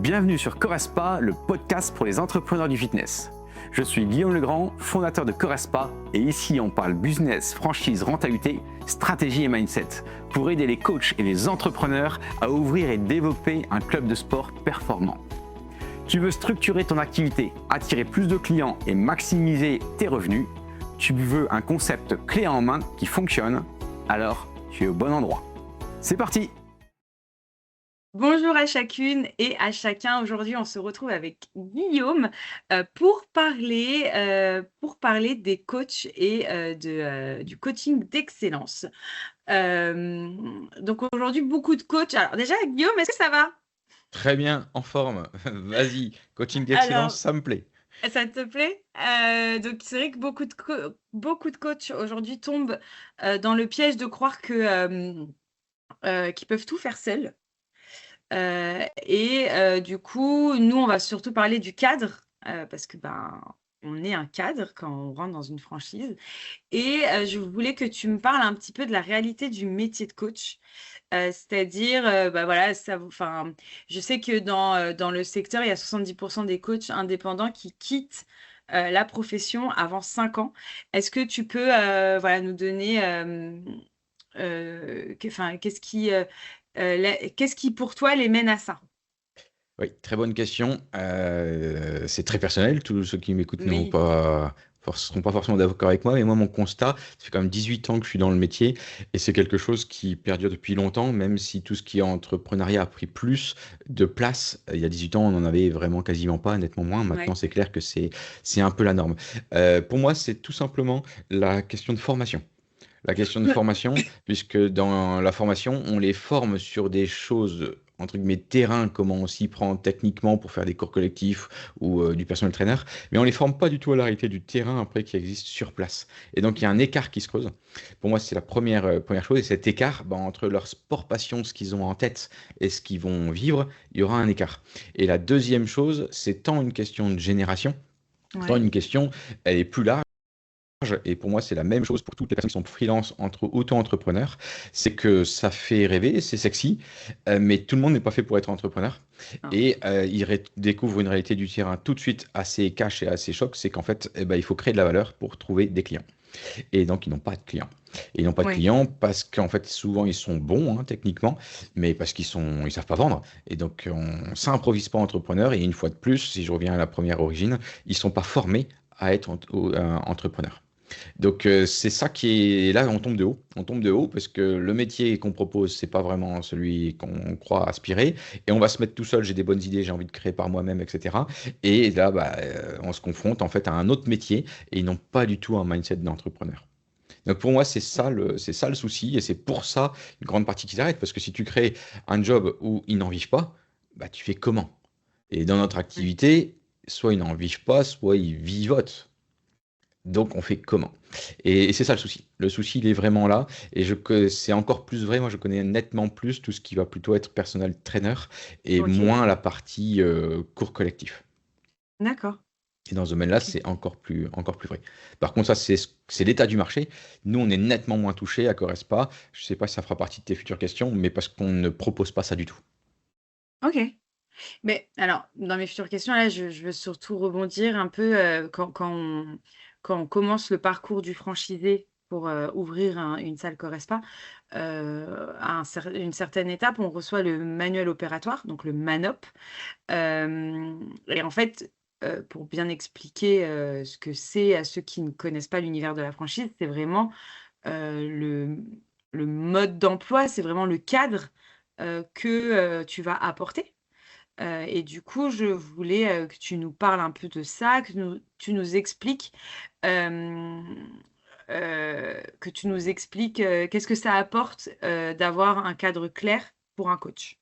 Bienvenue sur Correspa, le podcast pour les entrepreneurs du fitness. Je suis Guillaume Legrand, fondateur de Correspa, et ici on parle business, franchise, rentabilité, stratégie et mindset pour aider les coachs et les entrepreneurs à ouvrir et développer un club de sport performant. Tu veux structurer ton activité, attirer plus de clients et maximiser tes revenus? Tu veux un concept clé en main qui fonctionne? Alors tu es au bon endroit. C'est parti! Bonjour à chacune et à chacun. Aujourd'hui, on se retrouve avec Guillaume pour parler des coachs et du coaching d'excellence. Donc aujourd'hui, beaucoup de coachs. Alors déjà, Guillaume, est-ce que ça va? Très bien, en forme. Vas-y, coaching d'excellence, Alors, ça me plaît. ça te plaît? Donc c'est vrai que beaucoup de coachs aujourd'hui tombent dans le piège de croire qu'ils peuvent tout faire seuls. Du coup, nous, on va surtout parler du cadre, parce que, ben, on est un cadre quand on rentre dans une franchise je voulais que tu me parles un petit peu de la réalité du métier de coach. C'est-à-dire, bah, voilà, je sais que dans le secteur, il y a 70 des coachs indépendants qui quittent, la profession avant 5 ans. Est-ce que tu peux, voilà, nous donner, qu'est-ce qui pour toi les mène à ça? Oui, très bonne question. C'est très personnel. Tous ceux qui m'écoutent Oui, seront pas forcément d'accord avec moi, mais moi, mon constat, ça fait quand même 18 ans que je suis dans le métier et c'est quelque chose qui perdure depuis longtemps, même si tout ce qui est entrepreneuriat a pris plus de place. Il y a 18 ans, on n'en avait vraiment quasiment pas, nettement moins. Maintenant, ouais. c'est clair que c'est un peu la norme. Pour moi, c'est tout simplement la question de formation. La question de formation, puisque dans la formation, on les forme sur des choses, entre guillemets, terrain, comment on s'y prend techniquement pour faire des cours collectifs ou du personal trainer, mais on les forme pas du tout à la réalité du terrain après qui existe sur place. Et donc, il y a un écart qui se creuse. Pour moi, c'est la première chose. Et cet écart, ben, entre leur sport passion, ce qu'ils ont en tête et ce qu'ils vont vivre, il y aura un écart. Et la deuxième chose, c'est tant une question de génération, tant Ouais, une question, elle est plus large. Et pour moi, c'est la même chose pour toutes les personnes qui sont freelance entre auto-entrepreneurs. C'est que ça fait rêver, c'est sexy, mais tout le monde n'est pas fait pour être entrepreneur. non, Et découvrent une réalité du terrain tout de suite assez cash et assez choc, c'est qu'en fait, eh ben, il faut créer de la valeur pour trouver des clients. Et donc, ils n'ont pas de clients. Et ils n'ont pas de ouais, clients parce qu'en fait, souvent, ils sont bons, hein, techniquement, mais parce qu'ils savent pas vendre. Et donc, on s'improvise pas entrepreneur. Et une fois de plus, si je reviens à la première origine, ils sont pas formés à être entrepreneurs. Donc c'est ça qui est là, on tombe de haut parce que le métier qu'on propose, c'est pas vraiment celui qu'on croit aspirer, et on va se mettre tout seul. J'ai des bonnes idées, j'ai envie de créer par moi-même, etc. Et là, bah, on se confronte en fait à un autre métier et ils n'ont pas du tout un mindset d'entrepreneur. Donc pour moi, c'est ça le souci, et c'est pour ça une grande partie qui s'arrête, parce que si tu crées un job où ils n'en vivent pas, bah tu fais comment? Et dans notre ouais. activité, soit ils n'en vivent pas, soit ils vivotent. Donc on fait comment? Et c'est ça le souci. Le souci, il est vraiment là. Et c'est encore plus vrai. Moi, je connais nettement plus tout ce qui va plutôt être personnel trainer et OK, moins la partie cours collectif. d'accord, Et dans ce domaine-là, OK. c'est encore plus vrai. Par contre, ça, c'est l'état du marché. Nous, on est nettement moins touchés à Correspa. Je ne sais pas si ça fera partie de tes futures questions, mais parce qu'on ne propose pas ça du tout. OK. Mais alors, dans mes futures questions, là, je veux surtout rebondir un peu, quand on commence le parcours du franchisé pour, ouvrir une salle Correspa, à une certaine étape, on reçoit le manuel opératoire, donc le MANOP. En fait, pour bien expliquer, ce que c'est à ceux qui ne connaissent pas l'univers de la franchise, c'est vraiment, le mode d'emploi, c'est vraiment le cadre, tu vas apporter. Du coup, je voulais, que tu nous parles un peu de ça, tu nous expliques, qu'est-ce que ça apporte, d'avoir un cadre clair pour un coach?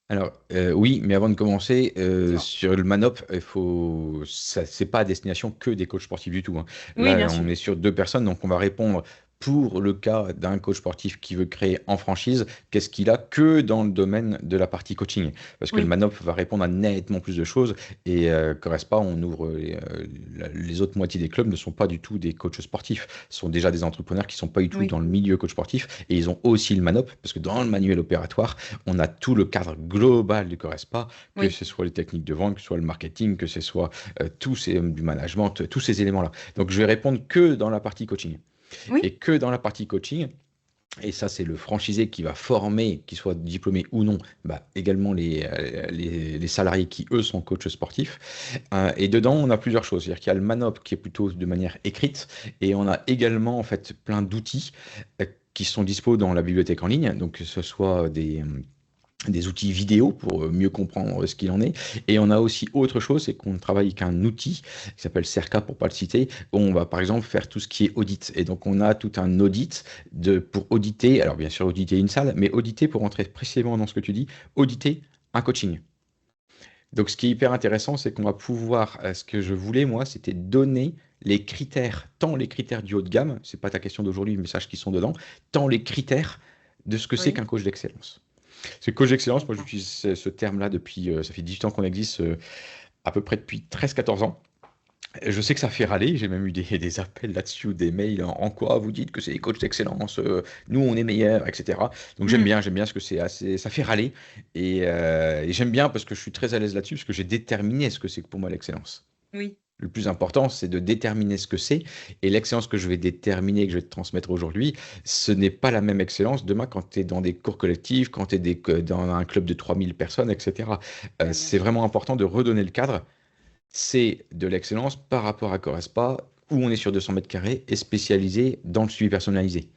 Alors, oui, mais avant de commencer, Dis-moi. sur le Manop, c'est pas à destination que des coachs sportifs du tout, hein. Oui, Là, bien sûr. on est sur 2 personnes, donc on va répondre pour le cas d'un coach sportif qui veut créer en franchise, qu'est-ce qu'il a que dans le domaine de la partie coaching? Parce que le Oui, Manop va répondre à nettement plus de choses et Correspa, on ouvre les autres moitiés des clubs ne sont pas du tout des coachs sportifs, ce sont déjà des entrepreneurs qui sont pas du tout oui, dans le milieu coach sportif et ils ont aussi le Manop parce que dans le manuel opératoire, on a tout le cadre global du Correspa, que oui, ce soit les techniques de vente, que ce soit le marketing, que ce soit du management, tous ces éléments-là. Donc je vais répondre que dans la partie coaching. oui, Et que dans la partie coaching, et ça c'est le franchisé qui va former, qu'il soit diplômé ou non, bah, également les salariés qui eux sont coachs sportifs. Et dedans on a plusieurs choses, c'est-à-dire qu'il y a le Manop qui est plutôt de manière écrite, et on a également en fait plein d'outils qui sont dispo dans la bibliothèque en ligne, donc que ce soit des outils vidéo pour mieux comprendre ce qu'il en est. Et on a aussi autre chose, c'est qu'on travaille avec un outil qui s'appelle Cerca pour pas le citer, où on va par exemple faire tout ce qui est audit. Et donc on a tout un audit pour auditer, alors bien sûr auditer une salle, mais auditer pour rentrer précisément dans ce que tu dis, auditer un coaching. Donc ce qui est hyper intéressant, c'est qu'on va pouvoir, ce que je voulais moi, c'était donner les critères, tant les critères du haut de gamme, c'est pas ta question d'aujourd'hui, mais sache qu'ils sont dedans, tant les critères de ce que c'est oui, qu'un coach d'excellence. C'est coach d'excellence, moi d'accord. j'utilise ce terme-là depuis, ça fait 18 ans qu'on existe, à peu près depuis 13-14 ans. Et je sais que ça fait râler, j'ai même eu des appels là-dessus, des mails, en quoi vous dites que c'est des coachs d'excellence, nous on est meilleurs, etc. Donc Mm, j'aime bien ce que c'est assez, ça fait râler, et j'aime bien parce que je suis très à l'aise là-dessus, parce que j'ai déterminé ce que c'est que pour moi l'excellence. oui, Le plus important, c'est de déterminer ce que c'est. Et l'excellence que je vais déterminer, que je vais te transmettre aujourd'hui, ce n'est pas la même excellence demain quand tu es dans des cours collectifs, quand tu es dans un club de 3000 personnes, etc. ouais, bien C'est sûr. vraiment important de redonner le cadre. C'est de l'excellence par rapport à Correspa, où on est sur 200 mètres carrés et spécialisé dans le suivi personnalisé.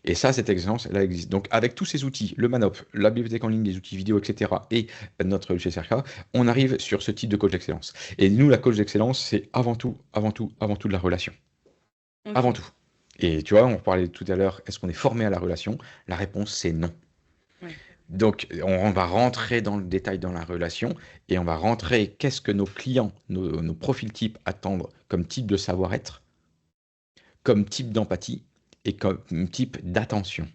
Et ça, cette excellence, elle existe. Donc, avec tous ces outils, le Manop, la bibliothèque en ligne, les outils vidéo, etc., et notre chez CRK, on arrive sur ce type de coach d'excellence. Et nous, la coach d'excellence, c'est avant tout, avant tout, avant tout de la relation. Avant Ok, tout. Et tu vois, on parlait tout à l'heure, est-ce qu'on est formé à la relation? La réponse, c'est non. ouais, Donc, on va rentrer dans le détail dans la relation et on va rentrer qu'est-ce que nos clients, nos profils types attendent comme type de savoir-être, comme type d'empathie et comme type d'attention.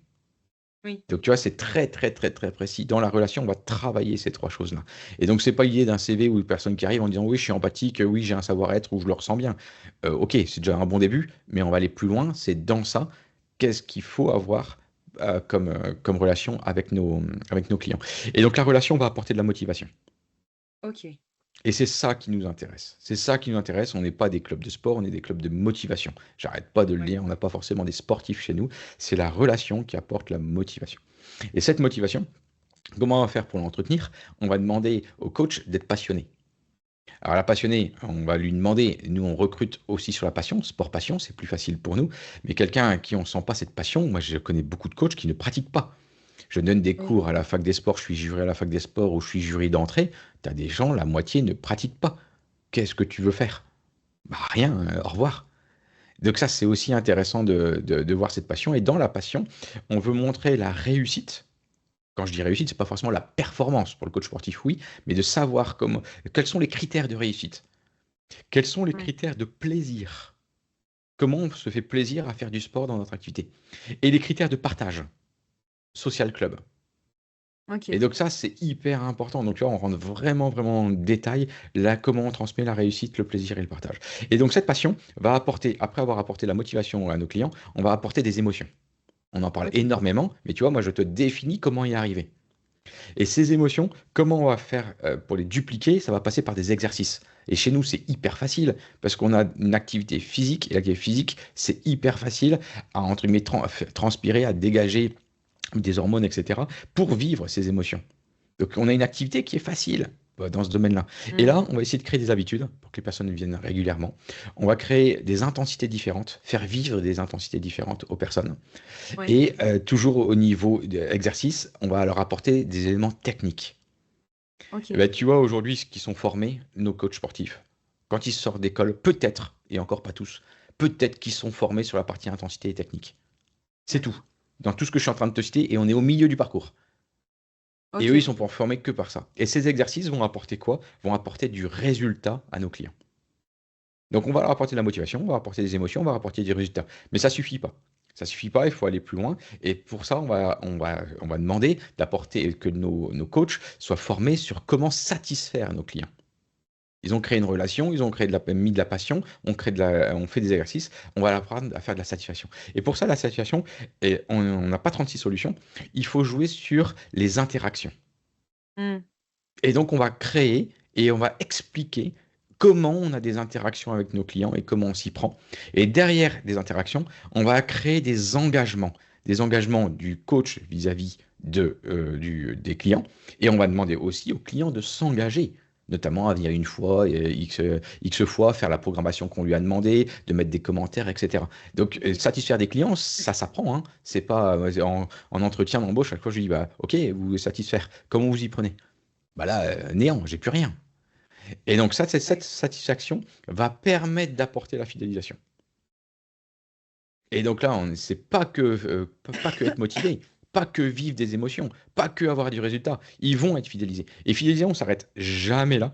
oui, Donc, tu vois, c'est très, très, très, très précis. Dans la relation, on va travailler ces trois choses-là. Et donc, c'est pas l'idée d'un CV ou une personne qui arrive en disant oui, je suis empathique, oui, j'ai un savoir-être ou je le ressens bien. Ok, c'est déjà un bon début, mais on va aller plus loin. C'est dans ça, qu'est-ce qu'il faut avoir comme relation avec nos clients. Et donc, la relation va apporter de la motivation. ok, Et c'est ça qui nous intéresse. C'est ça qui nous intéresse. On n'est pas des clubs de sport, on est des clubs de motivation. J'arrête pas de le ouais, dire, on n'a pas forcément des sportifs chez nous. C'est la relation qui apporte la motivation. Et cette motivation, comment on va faire pour l'entretenir? On va demander au coach d'être passionné. Alors la passionnée, on va lui demander, nous on recrute aussi sur la passion, sport passion, c'est plus facile pour nous, mais quelqu'un à qui on ne sent pas cette passion, moi je connais beaucoup de coachs qui ne pratiquent pas. Je donne des oui, cours à la fac des sports, je suis jury à la fac des sports ou je suis jury d'entrée, tu as des gens, la moitié ne pratiquent pas. Qu'est-ce que tu veux faire? Bah rien, au revoir. Donc ça c'est aussi intéressant de voir cette passion, et dans la passion, on veut montrer la réussite. Quand je dis réussite, c'est pas forcément la performance pour le coach sportif, oui, mais de savoir quels sont les critères de réussite, quels sont les ouais, critères de plaisir, comment on se fait plaisir à faire du sport dans notre activité, et les critères de partage, social club. Et ok, donc ça, c'est hyper important. Donc tu vois, on rentre vraiment, vraiment en détail là, comment on transmet la réussite, le plaisir et le partage. Et donc cette passion va apporter, après avoir apporté la motivation à nos clients, on va apporter des émotions. On en parle ok, énormément, mais tu vois, moi je te définis comment y arriver. Et ces émotions, comment on va faire pour les dupliquer? Ça va passer par des exercices. Et chez nous, c'est hyper facile parce qu'on a une activité physique. Et l'activité physique, c'est hyper facile à, entre guillemets, transpirer, à dégager des hormones, etc., pour vivre ces émotions. Donc, on a une activité qui est facile dans ce domaine-là. Et là, mhm, on va essayer de créer des habitudes pour que les personnes viennent régulièrement. On va créer des intensités différentes, faire vivre des intensités différentes aux personnes. ouais, Et toujours au niveau de exercice, on va leur apporter des éléments techniques. Eh ok, ben, tu vois, aujourd'hui, ce qui sont formés, nos coachs sportifs, quand ils sortent d'école, peut-être, et encore pas tous, peut-être qu'ils sont formés sur la partie intensité et technique. C'est tout. d'accord, Dans tout ce que je suis en train de te citer, et on est au milieu du parcours. Et eux, ils ok, sont pas formés que par ça. Et ces exercices vont apporter quoi? Vont apporter du résultat à nos clients. Donc, on va leur apporter de la motivation, on va apporter des émotions, on va apporter des résultats. Mais ça suffit pas. Ça suffit pas, il faut aller plus loin. Et pour ça, on va demander d'apporter que nos coachs soient formés sur comment satisfaire nos clients. Ils ont créé une relation, ils ont mis de la passion, on fait des exercices, on va apprendre à faire de la satisfaction. Et pour ça, la satisfaction, on n'a pas 36 solutions, il faut jouer sur les interactions. Mmh. Et donc, on va créer et on va expliquer comment on a des interactions avec nos clients et comment on s'y prend. Et derrière des interactions, on va créer des engagements du coach vis-à-vis des clients. Et on va demander aussi aux clients de s'engager, notamment à venir une fois, X fois, faire la programmation qu'on lui a demandé, de mettre des commentaires, etc. Donc, satisfaire des clients, ça s'apprend, hein. C'est pas en entretien d'embauche, chaque fois je lui dis, bah, ok, vous voulez satisfaire, comment vous y prenez? Bah là, néant, j'ai plus rien. Et donc ça, cette satisfaction va permettre d'apporter la fidélisation. Et donc là, c'est pas que être motivé, pas que vivre des émotions, pas que avoir du résultat. Ils vont être fidélisés. Et fidélisés, on s'arrête jamais là,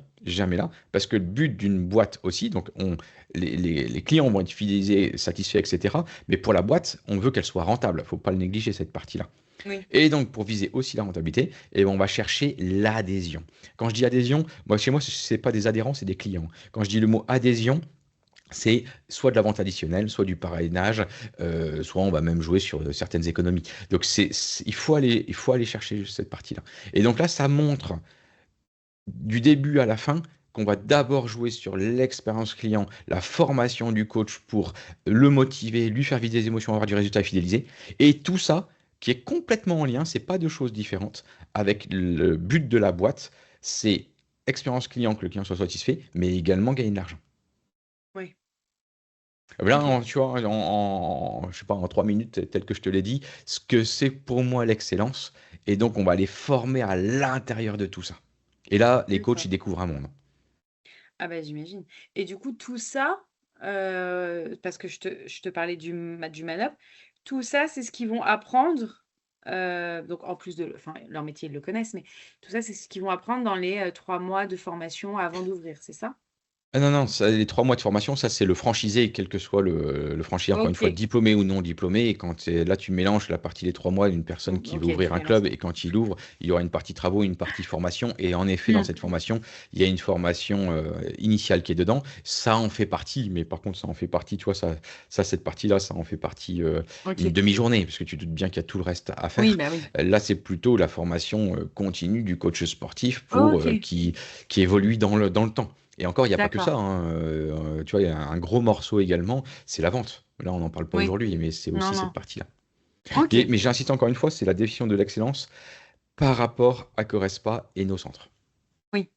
parce que le but d'une boîte aussi, donc les clients vont être fidélisés, satisfaits, etc. Mais pour la boîte, on veut qu'elle soit rentable. Il ne faut pas le négliger, cette partie-là. Oui. Et donc, pour viser aussi la rentabilité, on va chercher l'adhésion. Quand je dis adhésion, chez moi, ce n'est pas des adhérents, c'est des clients. Quand je dis le mot adhésion, c'est soit de la vente additionnelle, soit du parrainage, soit on va même jouer sur certaines économies. Donc, il faut aller chercher cette partie-là. Et donc là, ça montre du début à la fin qu'on va d'abord jouer sur l'expérience client, la formation du coach pour le motiver, lui faire vivre des émotions, avoir du résultat et fidéliser. Et tout ça qui est complètement en lien, c'est pas deux choses différentes, avec le but de la boîte, c'est expérience client, que le client soit satisfait, mais également gagner de l'argent. Oui. Là, tu vois, je sais pas, en 3 minutes, tel que je te l'ai dit, ce que c'est pour moi l'excellence. Et donc, on va les former à l'intérieur de tout ça. Et là, les coachs, D'accord. ils découvrent un monde. Ah bah, j'imagine. Et du coup, tout ça, parce que je te parlais du Man-Up, tout ça, c'est ce qu'ils vont apprendre, donc en plus de enfin, leur métier, ils le connaissent, mais tout ça, c'est ce qu'ils vont apprendre dans les 3 mois de formation avant d'ouvrir, c'est ça? Ah non, non, ça, les 3 mois de formation, ça c'est le franchisé, quel que soit le franchisé, encore une fois, OK, diplômé ou non diplômé. Et là, tu mélanges la partie des 3 mois d'une personne qui veut OK, ouvrir tu un mélanges club. tout. Et quand il ouvre, il y aura une partie travaux, une partie formation. Et en effet, dans Mmh. cette formation, il y a une formation initiale qui est dedans. Ça en fait partie, mais par contre, ça en fait partie, tu vois, cette partie-là, ça en fait partie une OK. demi-journée, parce que tu te doutes bien qu'il y a tout le reste à Oui, faire. bah, oui. Là, c'est plutôt la formation continue du coach sportif OK, qui évolue dans le temps. Et encore, il n'y a pas que ça, d'accord. hein, tu vois, il y a un gros morceau également, c'est la vente. Là, on n'en parle pas Oui. aujourd'hui, mais c'est Non, aussi cette non. partie-là. OK. Mais j'insiste encore une fois, c'est la définition de l'excellence par rapport à Corespa et nos centres. Oui.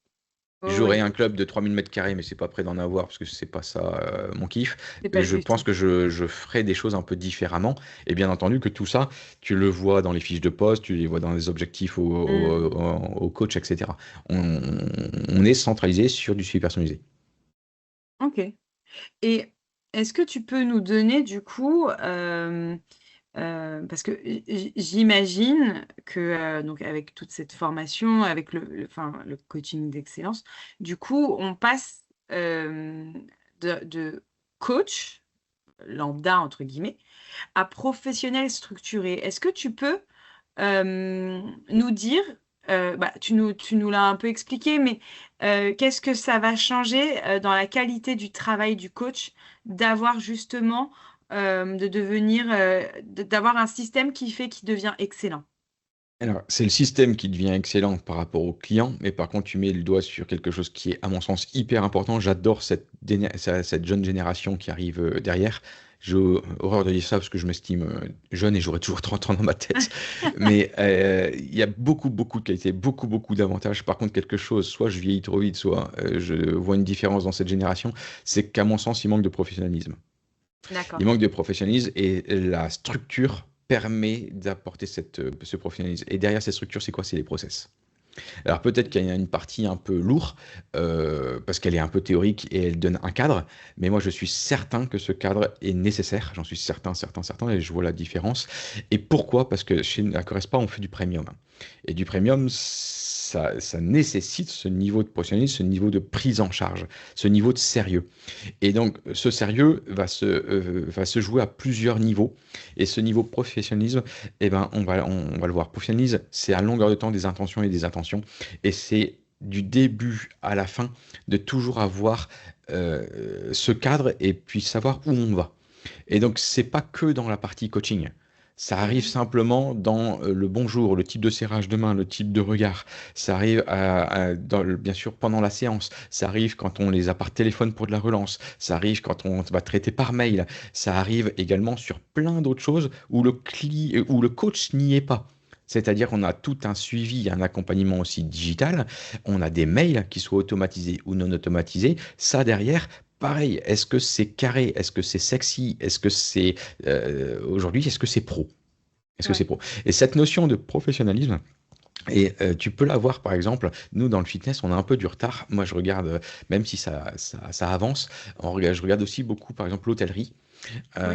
Oui, J'aurais oui. un club de 3000 mètres carrés, mais c'est pas prêt d'en avoir parce que c'est pas ça mon kiff. C'est pas Je juste, pense hein. que je ferai des choses un peu différemment. Et bien entendu que tout ça, tu le vois dans les fiches de poste, tu les vois dans les objectifs Mmh. au coach, etc. On est centralisé sur du suivi personnalisé. OK. Et est-ce que tu peux nous donner du coup, parce que j'imagine que, donc avec toute cette formation, avec enfin, le coaching d'excellence, du coup, on passe, de coach «lambda» entre guillemets, à professionnel structuré. Est-ce que tu peux, nous dire, bah, tu nous l'as un peu expliqué, mais, qu'est-ce que ça va changer, dans la qualité du travail du coach, d'avoir justement, de devenir, d'avoir un système qui fait qu'il devient excellent? Alors, c'est le système qui devient excellent par rapport aux clients, mais par contre, tu mets le doigt sur quelque chose qui est, à mon sens, hyper important. J'adore cette jeune génération qui arrive derrière. J'ai horreur de dire ça parce que je m'estime jeune et j'aurai toujours 30 ans dans ma tête. Mais il y a beaucoup, beaucoup de qualités, beaucoup, beaucoup d'avantages. Par contre, quelque chose, soit je vieillis trop vite, soit je vois une différence dans cette génération, c'est qu'à mon sens, il manque de professionnalisme. Il D'accord. manque de professionnalisme et la structure permet d'apporter ce professionnalisme. Et derrière cette structure, c'est quoi? C'est les process. Alors peut-être qu'il y a une partie un peu lourde, parce qu'elle est un peu théorique et elle donne un cadre, mais moi je suis certain que ce cadre est nécessaire, j'en suis certain, certain, certain, et je vois la différence. Et pourquoi? Parce que chez la Corespa, on fait du premium. Et du premium, ça nécessite ce niveau de professionnalisme, ce niveau de prise en charge, ce niveau de sérieux. Et donc, ce sérieux va se jouer à plusieurs niveaux. Et ce niveau de professionnalisme, eh ben, on va le voir. Professionnalisme, c'est à longueur de temps des intentions et des attentions. Et c'est du début à la fin de toujours avoir ce cadre et puis savoir où on va. Et donc, c'est pas que dans la partie coaching. Ça arrive Mhm. simplement dans le bonjour, le type de serrage de main, le type de regard. Ça arrive bien sûr pendant la séance. Ça arrive quand on les a par téléphone pour de la relance. Ça arrive quand on va traiter par mail. Ça arrive également sur plein d'autres choses où le coach n'y est pas. C'est-à-dire qu'on a tout un suivi, un accompagnement aussi digital. On a des mails qui soient automatisés ou non automatisés. Ça derrière, pareil, est-ce que c'est carré? Est-ce que c'est sexy? Est-ce que c'est aujourd'hui, est-ce que c'est pro? Est-ce que c'est Ouais. pro? Et cette notion de professionnalisme, et tu peux l'avoir par exemple, nous dans le fitness, on a un peu du retard. Moi, je regarde, même si ça avance, je regarde aussi beaucoup par exemple l'hôtellerie. Oui.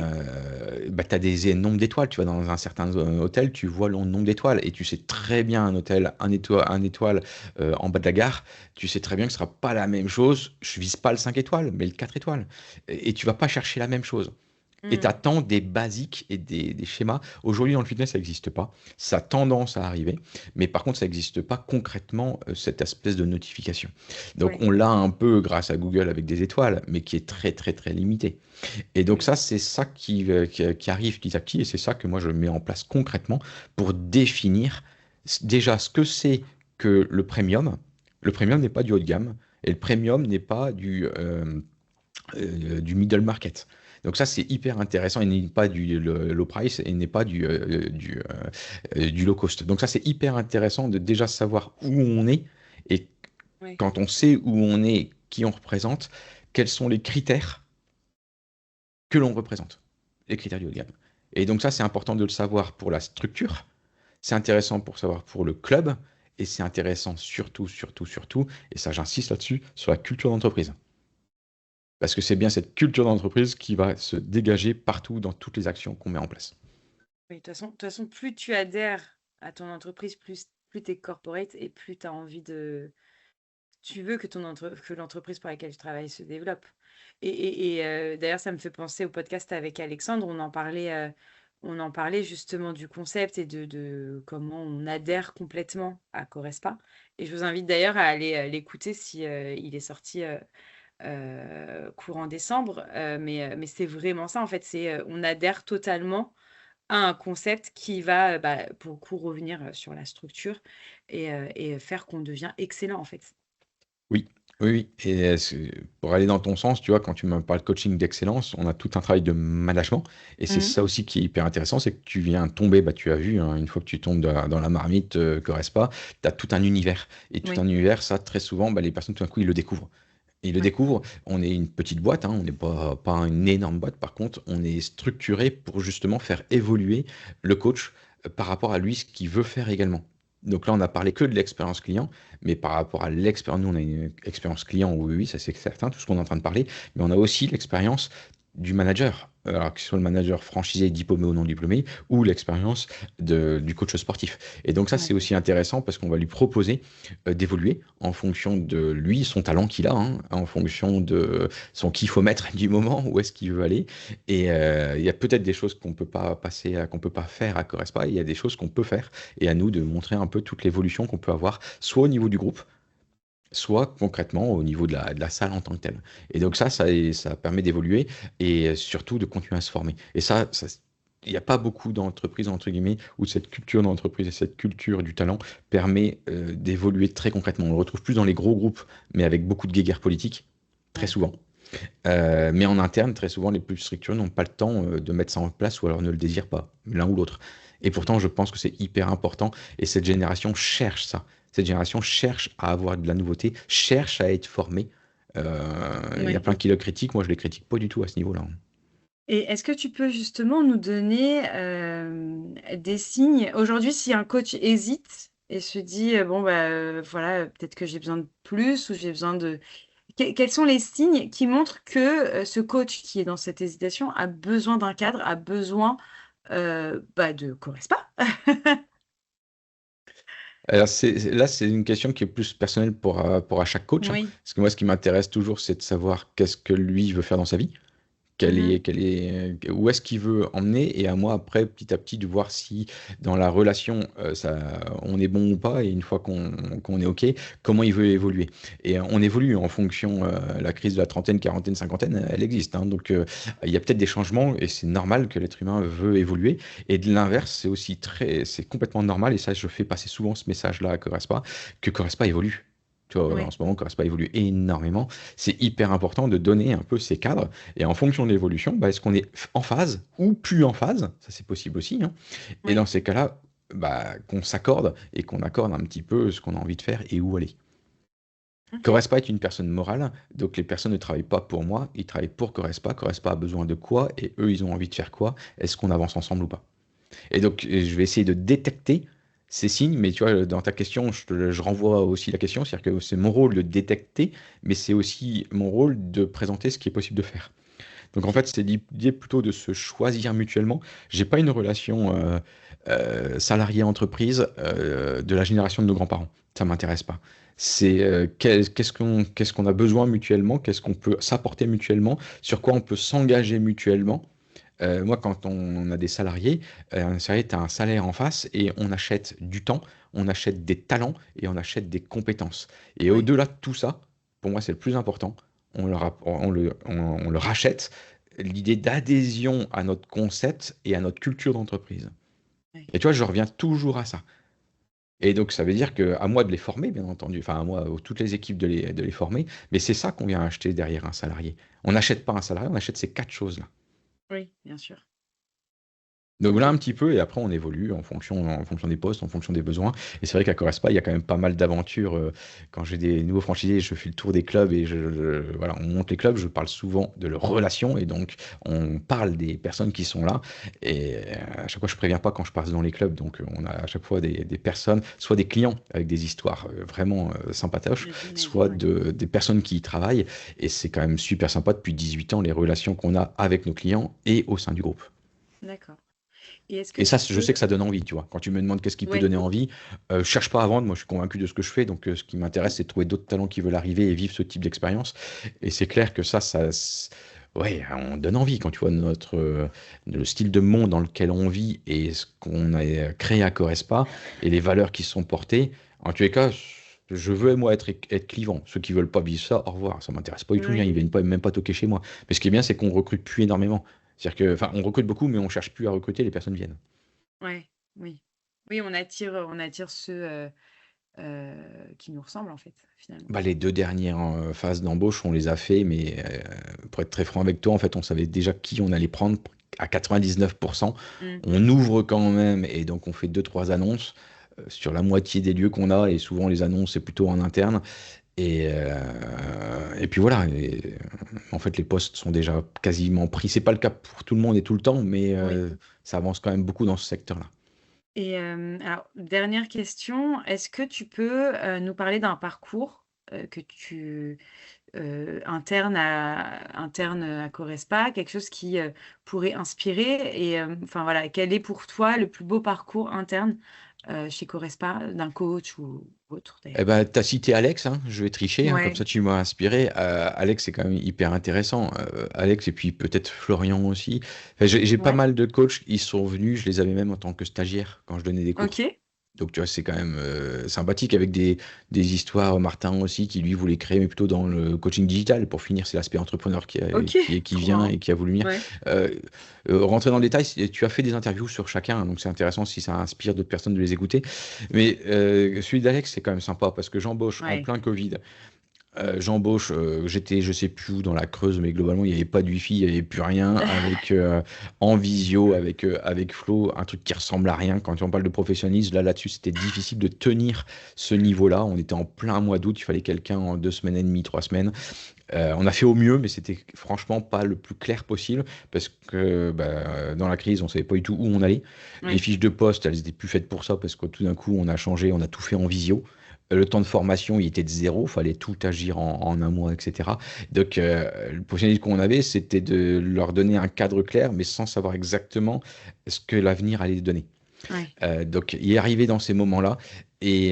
Bah, tu as des nombres d'étoiles. Tu vas dans un certain hôtel, tu vois le nombre d'étoiles et tu sais très bien un hôtel, un étoile en bas de la gare, tu sais très bien que ce sera pas la même chose. Je vise pas le 5 étoiles, mais le 4 étoiles. Et tu vas pas chercher la même chose. Et tu Mhm. attends des basiques et des schémas. Aujourd'hui, dans le fitness, ça n'existe pas. Ça a tendance à arriver. Mais par contre, ça n'existe pas concrètement, cette espèce de notification. Donc, Ouais. on l'a un peu grâce à Google avec des étoiles, mais qui est très, très, très limité. Et donc Oui. ça, c'est ça qui arrive petit à petit, et c'est ça que moi je mets en place concrètement pour définir déjà ce que c'est que le premium. Le premium n'est pas du haut de gamme, et le premium n'est pas du middle market. Donc ça, c'est hyper intéressant, il n'est pas du low price, et il n'est pas du low cost. Donc ça, c'est hyper intéressant de déjà savoir où on est, et Oui. quand on sait où on est, qui on représente, quels sont les critères que l'on représente, les critères du haut de gamme. Et donc ça, c'est important de le savoir pour la structure, c'est intéressant pour savoir pour le club, et c'est intéressant surtout, surtout, surtout, et ça j'insiste là-dessus, sur la culture d'entreprise. Parce que c'est bien cette culture d'entreprise qui va se dégager partout dans toutes les actions qu'on met en place. Oui, de toute façon, plus tu adhères à ton entreprise, plus tu es corporate et plus tu as envie de. Tu veux que que l'entreprise pour laquelle tu travailles se développe. D'ailleurs, ça me fait penser au podcast avec Alexandre. On en parlait justement du concept et de comment on adhère complètement à Corespa. Et je vous invite d'ailleurs à aller l'écouter si il est sorti courant décembre. Mais c'est vraiment ça, en fait. On adhère totalement à un concept qui va, pour le coup, revenir sur la structure et faire qu'on devient excellent, en fait. Oui, oui, oui. Et pour aller dans ton sens, tu vois, quand tu me parles de coaching d'excellence, on a tout un travail de management. Et c'est Mhm. ça aussi qui est hyper intéressant, c'est que tu viens tomber, bah, tu as vu, hein, une fois que tu tombes dans la marmite que reste pas, tu as tout un univers. Et tout Oui, un univers, ça, très souvent, bah, les personnes, tout d'un coup, ils le découvrent. Et ils le ouais, découvrent, on est une petite boîte, hein, on n'est pas une énorme boîte. Par contre, on est structuré pour justement faire évoluer le coach par rapport à lui, ce qu'il veut faire également. Donc là, on a parlé que de l'expérience client, mais par rapport à l'expérience, nous, on a une expérience client, oui, oui, ça c'est certain, tout ce qu'on est en train de parler, mais on a aussi l'expérience du manager, alors que ce soit le manager franchisé, diplômé ou non diplômé, ou l'expérience du coach sportif. Et donc ça, ouais. c'est aussi intéressant parce qu'on va lui proposer d'évoluer en fonction de lui, son talent qu'il a, hein, en fonction de son kiffomètre du moment, où est-ce qu'il veut aller. Et il y a peut-être des choses qu'on peut pas passer, qu'on peut pas faire à Correspa, et il y a des choses qu'on peut faire, et à nous de montrer un peu toute l'évolution qu'on peut avoir, soit au niveau du groupe, soit concrètement au niveau de la salle en tant que telle. Et donc ça permet d'évoluer et surtout de continuer à se former. Et il n'y a pas beaucoup d'entreprises, entre guillemets, où cette culture d'entreprise et cette culture du talent permet d'évoluer très concrètement. On le retrouve plus dans les gros groupes, mais avec beaucoup de guéguerres politiques, très Ouais. souvent. Mais en interne, très souvent, les plus structurés n'ont pas le temps de mettre ça en place ou alors ne le désirent pas, l'un ou l'autre. Et pourtant, je pense que c'est hyper important et cette génération cherche ça. Cette génération cherche à avoir de la nouveauté, cherche à être formée. Il y a Ouais. plein qui le critiquent, moi je les critique pas du tout à ce niveau-là. Et est-ce que tu peux justement nous donner des signes? Aujourd'hui, si un coach hésite et se dit, bon, bah, voilà, peut-être que j'ai besoin de plus ou j'ai besoin de. Quels sont les signes qui montrent que ce coach qui est dans cette hésitation a besoin d'un cadre, a besoin de Corespa? Alors là, c'est une question qui est plus personnelle pour à chaque coach, hein. Oui. Parce que moi, ce qui m'intéresse toujours, c'est de savoir qu'est-ce que lui veut faire dans sa vie. Mhm. Où est-ce qu'il veut emmener, et à moi après petit à petit de voir si dans la relation on est bon ou pas, et une fois qu'on est OK, comment il veut évoluer. Et on évolue en fonction, la crise de la trentaine, quarantaine, cinquantaine, elle existe, hein. Donc il y a peut-être des changements et c'est normal que l'être humain veut évoluer. Et de l'inverse, c'est complètement normal, et ça je fais passer souvent ce message-là à Correspa, que Correspa évolue. Tu vois, en Oui. ce moment, Correspa évolue énormément. C'est hyper important de donner un peu ces cadres, et en fonction de l'évolution, bah, est-ce qu'on est en phase ou plus en phase? Ça, c'est possible aussi, hein. Et dans Oui. ces cas-là, bah, qu'on s'accorde et qu'on accorde un petit peu ce qu'on a envie de faire et où aller. Ok. Correspa est une personne morale, donc les personnes ne travaillent pas pour moi, ils travaillent pour Correspa. Correspa a besoin de quoi et eux, ils ont envie de faire quoi? Est-ce qu'on avance ensemble ou pas? Et donc, je vais essayer de détecter ces signes, mais tu vois, dans ta question, je renvoie aussi la question, c'est-à-dire que c'est mon rôle de détecter, mais c'est aussi mon rôle de présenter ce qui est possible de faire. Donc en fait, c'est l'idée plutôt de se choisir mutuellement. J'ai pas une relation salarié-entreprise de la génération de nos grands-parents. Ça m'intéresse pas. C'est qu'est-ce qu'on a besoin mutuellement, qu'est-ce qu'on peut s'apporter mutuellement, sur quoi on peut s'engager mutuellement. Moi, quand on a des salariés, un salarié, tu as un salaire en face et on achète du temps, on achète des talents et on achète des compétences. Et Oui. au-delà de tout ça, pour moi, c'est le plus important. On le rachète, l'idée d'adhésion à notre concept et à notre culture d'entreprise. Oui. Et tu vois, je reviens toujours à ça. Et donc, ça veut dire que à moi de les former, bien entendu, enfin à moi, à toutes les équipes de les former, mais c'est ça qu'on vient acheter derrière un salarié. On n'achète pas un salarié, on achète ces quatre choses-là. Oui, bien sûr. Donc voilà un Ok. petit peu, et après on évolue en fonction des postes, en fonction des besoins. Et c'est vrai qu'à Correspa, il y a quand même pas mal d'aventures. Quand j'ai des nouveaux franchisés, je fais le tour des clubs et voilà, on monte les clubs. Je parle souvent de leurs relations, et donc on parle des personnes qui sont là. Et à chaque fois, je préviens pas quand je passe dans les clubs. Donc on a à chaque fois des personnes, soit des clients avec des histoires vraiment sympatoches, soit J'imagine, oui. des personnes qui y travaillent. Et c'est quand même super sympa depuis 18 ans, les relations qu'on a avec nos clients et au sein du groupe. D'accord. Et est-ce que Et ça, tu je peux... sais que ça donne envie, tu vois. Quand tu me demandes qu'est-ce qui peut Oui. donner envie, je cherche pas à vendre, moi je suis convaincu de ce que je fais, donc ce qui m'intéresse, c'est de trouver d'autres talents qui veulent arriver et vivre ce type d'expérience. Et c'est clair que ouais, on donne envie quand tu vois le style de monde dans lequel on vit et ce qu'on a créé à Correspa et les valeurs qui sont portées. En tous les cas, je veux, moi, être clivant. Ceux qui veulent pas vivre ça, au revoir. Ça m'intéresse pas du tout, Oui, ils viennent oui. pas, même pas toquer chez moi. Mais ce qui est bien, c'est qu'on recrute plus énormément. C'est-à-dire que, enfin, on recrute beaucoup, mais on cherche plus à recruter, les personnes viennent. Ouais, oui. Oui, on attire ceux, qui nous ressemblent, en fait, finalement. Bah, les 2 dernières, phases d'embauche, on les a fait, mais pour être très franc avec toi, en fait, on savait déjà qui on allait prendre à 99. Mmh. On ouvre quand même, et donc on fait deux trois annonces, sur la moitié des lieux qu'on a, et souvent les annonces, c'est plutôt en interne, et puis voilà. En fait, les postes sont déjà quasiment pris. C'est pas le cas pour tout le monde et tout le temps, mais Oui. ça avance quand même beaucoup dans ce secteur-là. Et alors dernière question, est-ce que tu peux, nous parler d'un parcours, que tu interne à Correspa, quelque chose qui, pourrait inspirer et enfin voilà, quel est pour toi le plus beau parcours interne, chez Correspa, d'un coach ou autre Eh d'ailleurs? ben, tu as cité Alex, hein, je vais tricher, hein, comme Ouais, ça tu m'as inspiré. Alex, c'est quand même hyper intéressant. Alex, et puis peut-être Florian aussi. Enfin, j'ai pas ouais, mal de coachs, ils sont venus, je les avais même en tant que stagiaire quand je donnais des cours. OK, Donc, tu vois, c'est quand même sympathique, avec des histoires. Martin aussi, qui lui voulait créer, mais plutôt dans le coaching digital. Pour finir, c'est l'aspect entrepreneur OK, qui trop vient marrant. et qui a voulu venir. Ouais, Euh, Rentrer dans le détail, tu as fait des interviews sur chacun, hein, donc c'est intéressant si ça inspire d'autres personnes de les écouter. Mais celui d'Alex, c'est quand même sympa parce que j'embauche en ouais, plein Covid. J'embauche, j'étais je sais plus où dans la Creuse, mais globalement il n'y avait pas de wifi, il n'y avait plus rien, avec en visio avec Flo, un truc qui ressemble à rien. Quand on parle de professionnalisme, là-dessus c'était difficile de tenir ce niveau-là. On était en plein mois d'août, il fallait quelqu'un en 2 semaines et demie, 3 semaines. On a fait au mieux, mais c'était franchement pas le plus clair possible, parce que bah, dans la crise on savait pas du tout où on allait. Les oui, fiches de poste, elles étaient plus faites pour ça, parce que tout d'un coup on a changé, on a tout fait en visio. Le temps de formation, il était de zéro, fallait tout agir en un mois, etc. Donc, le professionnalisme qu'on avait, c'était de leur donner un cadre clair, mais sans savoir exactement ce que l'avenir allait donner. ouais, Donc, y arriver dans ces moments-là. Et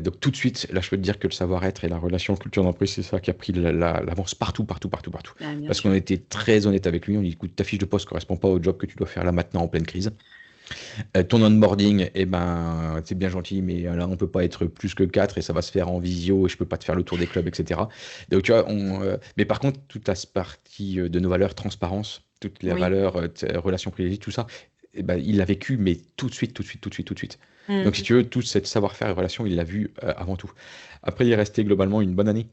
donc tout de suite, là je peux te dire que le savoir-être et la relation culture d'entreprise, c'est ça qui a pris l'avance partout. Ah, bien Parce qu'on sûr. était très honnête avec lui, on lui dit écoute, ta fiche de poste ne correspond pas au job que tu dois faire là maintenant en pleine crise. Ton onboarding, eh ben, c'est bien gentil, mais là on peut pas être plus que 4 et ça va se faire en visio et je peux pas te faire le tour des clubs, etc. Donc tu vois, mais par contre, toute la partie de nos valeurs, transparence, toutes les Oui. valeurs, relations privilégiées, tout ça, eh ben, il l'a vécu, mais tout de suite, tout de suite, tout de suite, tout de suite. Donc si Mhm. tu veux, tout cette savoir-faire et relation, il l'a vu avant tout. Après, il est resté globalement une bonne année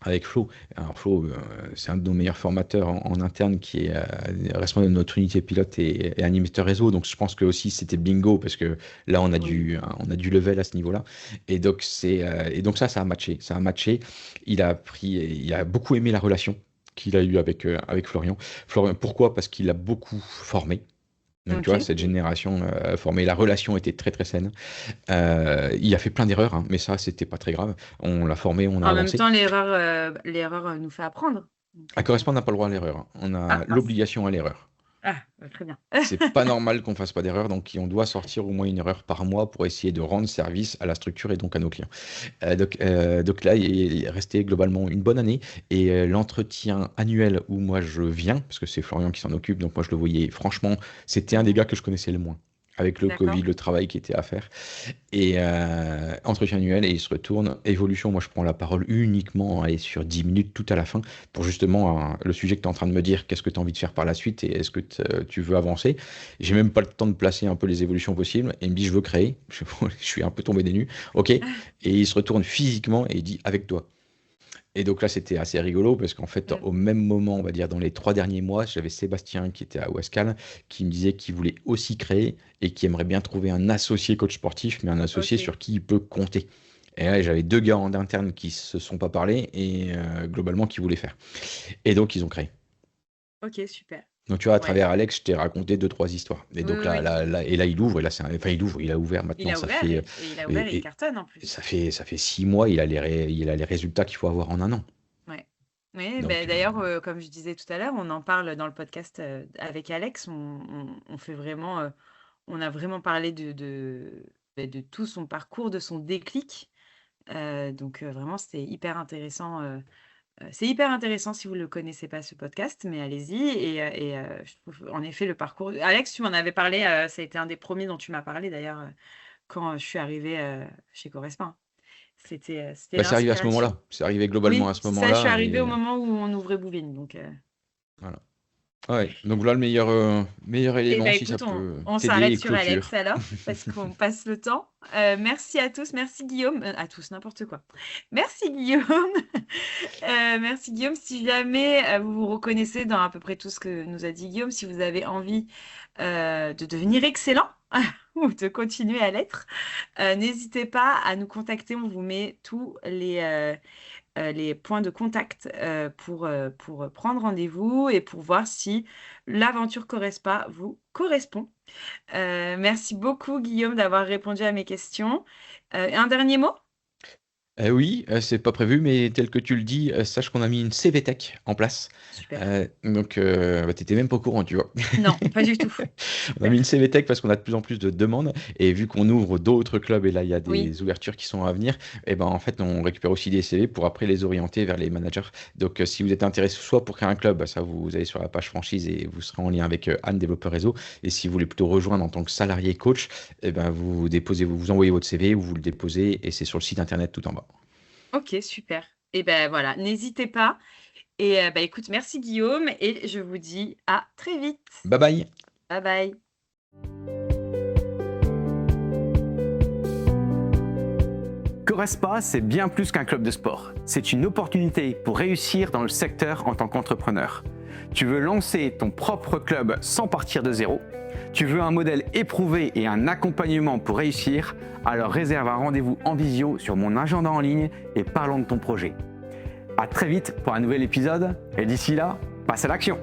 avec Flo. Alors Flo, c'est un de nos meilleurs formateurs en interne qui est responsable de notre unité pilote et animateur réseau. Donc je pense que aussi c'était bingo parce que là Oui. on a du level à ce niveau-là. Et donc et donc ça a matché. Ça a matché. Il a beaucoup aimé la relation qu'il a eue avec Florian. Florian, pourquoi? Parce qu'il a beaucoup formé. Donc tu vois, Ok. cette génération formée, la relation était très très saine. Il a fait plein d'erreurs, hein, mais ça, c'était pas très grave. On l'a formé, on a En même avancé. temps, l'erreur nous fait apprendre. Donc, À correspondre, on n'a pas le droit à l'erreur, hein. On a Ah, mince. l'obligation à l'erreur. Ah, très bien. C'est pas normal qu'on fasse pas d'erreur, donc on doit sortir au moins une erreur par mois pour essayer de rendre service à la structure et donc à nos clients. Donc là, il est resté globalement une bonne année et l'entretien annuel où moi je viens, parce que c'est Florian qui s'en occupe, donc moi je le voyais, franchement, c'était un des gars que je connaissais le moins. Avec le D'accord. Covid, le travail qui était à faire. Et entretien annuel, et il se retourne. Évolution, moi je prends la parole uniquement allez, sur 10 minutes tout à la fin pour justement le sujet que tu es en train de me dire, qu'est-ce que tu as envie de faire par la suite et est-ce que tu veux avancer. J'ai même pas le temps de placer un peu les évolutions possibles. Et il me dit, je veux créer. Je suis un peu tombé des nues. Ok. Et il se retourne physiquement et il dit, avec toi. Et donc là, c'était assez rigolo parce qu'en fait, Mm. au même moment, on va dire dans les 3 derniers mois, j'avais Sébastien qui était à Wascal qui me disait qu'il voulait aussi créer et qui aimerait bien trouver un associé coach sportif, mais un associé Ok. sur qui il peut compter. Et là, j'avais 2 gars en interne qui se sont pas parlé et globalement qui voulaient faire. Et donc, ils ont créé. Ok, super. Donc, tu vois, à Ouais. travers Alex, je t'ai raconté 2, 3 histoires. Et Oui, donc oui, là, oui. et là, il ouvre. Et là, enfin, il a ouvert Il maintenant. a Ça ouvert fait, et il a ouvert et il et cartonne en plus. ça fait 6 mois. Il a les résultats qu'il faut avoir en un an. Ouais. Oui, ben, Donc, d'ailleurs, comme je disais tout à l'heure, on en parle dans le podcast avec Alex. On fait vraiment, on a vraiment parlé de tout son parcours, de son déclic. Donc, vraiment, c'était hyper intéressant. C'est hyper intéressant si vous ne le connaissez pas, ce podcast, mais allez-y. Je trouve, en effet, le parcours. Alex, tu m'en avais parlé, ça a été un des premiers dont tu m'as parlé d'ailleurs, quand je suis arrivée chez Correspond. C'était bah, c'est arrivé à ce l'inspiration. moment-là. C'est arrivé globalement à Oui, ce c'est ça, je suis moment-là. arrivée Et au moment où on ouvrait Bouvines. Donc, voilà. Ouais. Donc voilà le meilleur eh élément ben si ça écoute, peut on t'aider s'arrête et sur Alex clôture. alors, parce qu'on passe le temps. Merci à tous, merci Guillaume, à tous, n'importe quoi. Merci Guillaume, merci Guillaume. Si jamais vous vous reconnaissez dans à peu près tout ce que nous a dit Guillaume, si vous avez envie de devenir excellent ou de continuer à l'être, n'hésitez pas à nous contacter. On vous met tous les points de contact pour prendre rendez-vous et pour voir si l'aventure Correspa vous correspond. Merci beaucoup, Guillaume, d'avoir répondu à mes questions. Un dernier mot? Oui, c'est pas prévu, mais tel que tu le dis, sache qu'on a mis une CVTech en place. Super. Donc, bah, t'étais même pas au courant, tu vois. Non, pas du tout. On a mis Super. une CVTech parce qu'on a de plus en plus de demandes et vu qu'on ouvre d'autres clubs et là il y a Oui. des ouvertures qui sont à venir, et ben en fait on récupère aussi des CV pour après les orienter vers les managers. Donc si vous êtes intéressé soit pour créer un club, bah, ça vous allez sur la page franchise et vous serez en lien avec Anne développeur réseau. Et si vous voulez plutôt rejoindre en tant que salarié coach, et ben vous envoyez votre CV ou vous le déposez et c'est sur le site internet tout en bas. Ok, super. Et ben voilà, n'hésitez pas. Et bah, écoute, merci Guillaume et je vous dis à très vite. Bye bye. Bye bye. Correspa, c'est bien plus qu'un club de sport. C'est une opportunité pour réussir dans le secteur en tant qu'entrepreneur. Tu veux lancer ton propre club sans partir de zéro? Tu veux un modèle éprouvé et un accompagnement pour réussir? Alors réserve un rendez-vous en visio sur mon agenda en ligne et parlons de ton projet. À très vite pour un nouvel épisode et d'ici là, passe à l'action!